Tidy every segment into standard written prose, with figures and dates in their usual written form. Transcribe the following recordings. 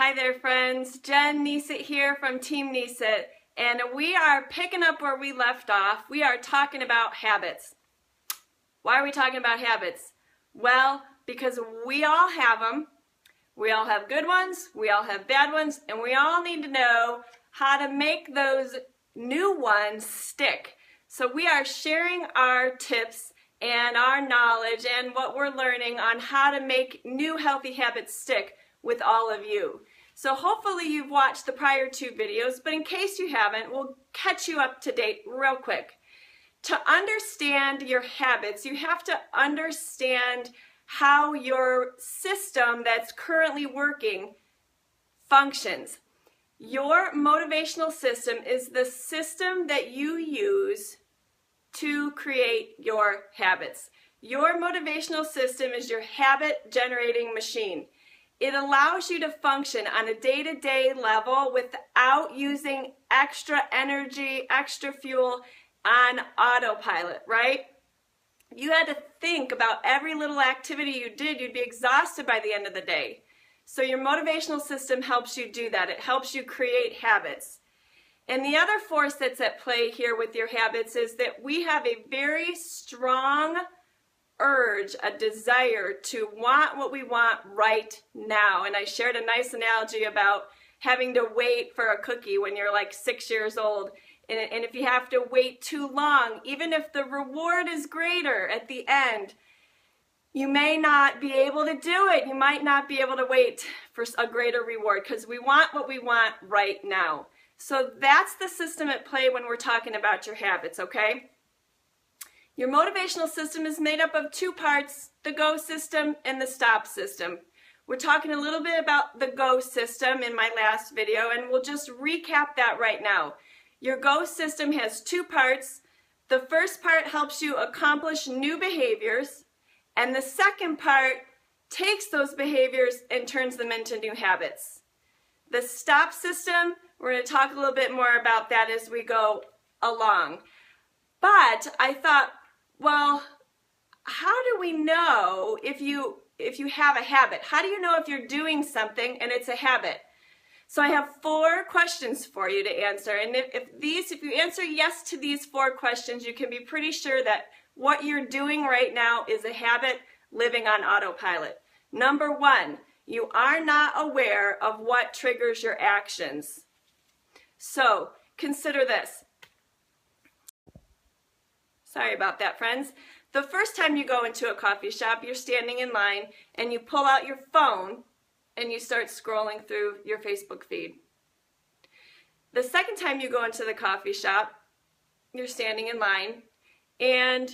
Hi there, friends. Jen Neesit here from Team Neesit, and we are picking up where we left off. We are talking about habits. Why are we talking about habits? Well, because we all have them. We all have good ones, we all have bad ones, and we all need to know how to make those new ones stick. So we are sharing our tips and our knowledge and what we're learning on how to make new healthy habits stick with all of you. So hopefully you've watched the prior two videos, but in case you haven't, we'll catch you up to date real quick. To understand your habits, you have to understand how your system that's currently working functions. Your motivational system is the system that you use to create your habits. Your motivational system is your habit generating machine. It allows you to function on a day-to-day level without using extra energy, extra fuel on autopilot, right? If you had to think about every little activity you did, you'd be exhausted by the end of the day. So your motivational system helps you do that. It helps you create habits. And the other force that's at play here with your habits is that we have a very strong urge, a desire to want what we want right now. And I shared a nice analogy about having to wait for a cookie when you're like 6 years old. And if you have to wait too long, even if the reward is greater at the end, you may not be able to do it. You might not be able to wait for a greater reward because we want what we want right now. So that's the system at play when we're talking about your habits, okay? Your motivational system is made up of two parts, the go system and the stop system. We're talking a little bit about the go system in my last video, and we'll just recap that right now. Your go system has two parts. The first part helps you accomplish new behaviors, and the second part takes those behaviors and turns them into new habits. The stop system, we're going to talk a little bit more about that as we go along. But I thought, well, how do we know if you have a habit? How do you know if you're doing something and it's a habit? So I have 4 questions for you to answer. And if you answer yes to these 4 questions, you can be pretty sure that what you're doing right now is a habit living on autopilot. Number 1, you are not aware of what triggers your actions. So consider this. Sorry about that, friends. The first time you go into a coffee shop, you're standing in line and you pull out your phone and you start scrolling through your Facebook feed. The second time you go into the coffee shop, you're standing in line and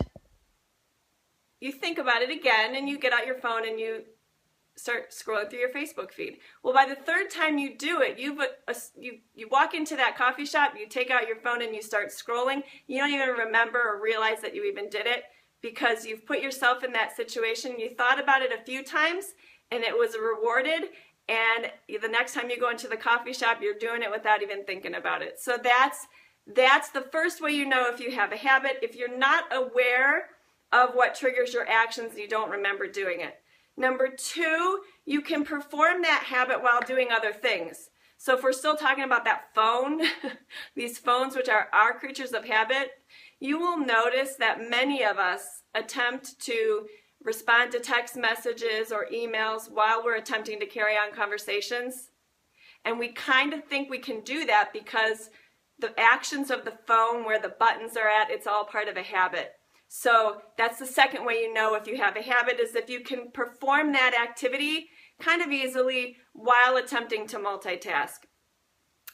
you think about it again and you get out your phone and you start scrolling through your Facebook feed. Well, by the third time you do it, you walk into that coffee shop, you take out your phone and you start scrolling. You don't even remember or realize that you even did it because you've put yourself in that situation. You thought about it a few times and it was rewarded, and the next time you go into the coffee shop, you're doing it without even thinking about it. So that's the first way you know if you have a habit. If you're not aware of what triggers your actions, you don't remember doing it. Number 2, you can perform that habit while doing other things. So if we're still talking about that phone, these phones which are our creatures of habit, you will notice that many of us attempt to respond to text messages or emails while we're attempting to carry on conversations. And we kind of think we can do that because the actions of the phone, where the buttons are at, it's all part of a habit. So that's the second way you know if you have a habit, is if you can perform that activity kind of easily while attempting to multitask.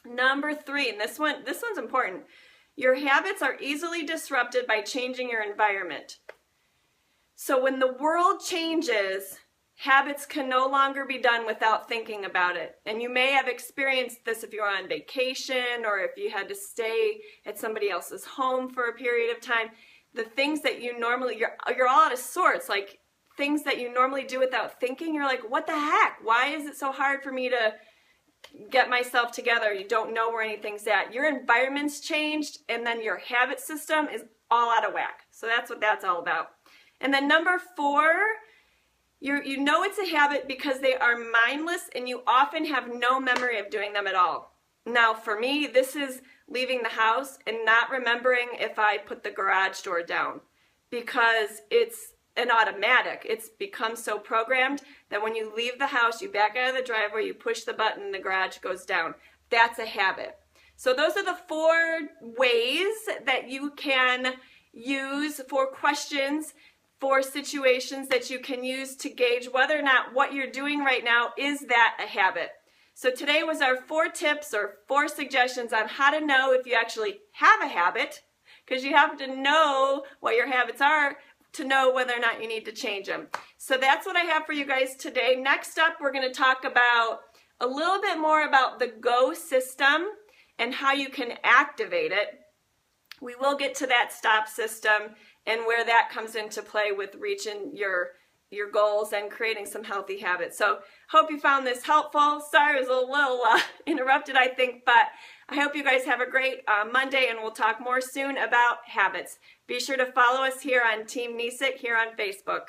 Number 3, and this one's important. Your habits are easily disrupted by changing your environment. So when the world changes, habits can no longer be done without thinking about it. And you may have experienced this if you're on vacation or if you had to stay at somebody else's home for a period of time. The things that you normally, you're all out of sorts, like things that you normally do without thinking, you're like, what the heck? Why is it so hard for me to get myself together? You don't know where anything's at. Your environment's changed, and then your habit system is all out of whack. So that's what that's all about. And then number 4, You know it's a habit because they are mindless and you often have no memory of doing them at all. Now for me, this is leaving the house and not remembering if I put the garage door down, because it's an automatic. It's become so programmed that when you leave the house, you back out of the driveway, you push the button, the garage goes down. That's a habit. So those are the 4 ways that you can use, 4 questions, 4 situations that you can use to gauge whether or not what you're doing right now is that a habit. So today was our 4 tips or 4 suggestions on how to know if you actually have a habit, because you have to know what your habits are to know whether or not you need to change them. So that's what I have for you guys today. Next up, we're going to talk about a little bit more about the GO system and how you can activate it. We will get to that STOP system and where that comes into play with reaching your goals and creating some healthy habits. So hope you found this helpful. Sorry it was a little interrupted, I think, but I hope you guys have a great Monday, and we'll talk more soon about habits. Be sure to follow us here on Team Nisit here on Facebook.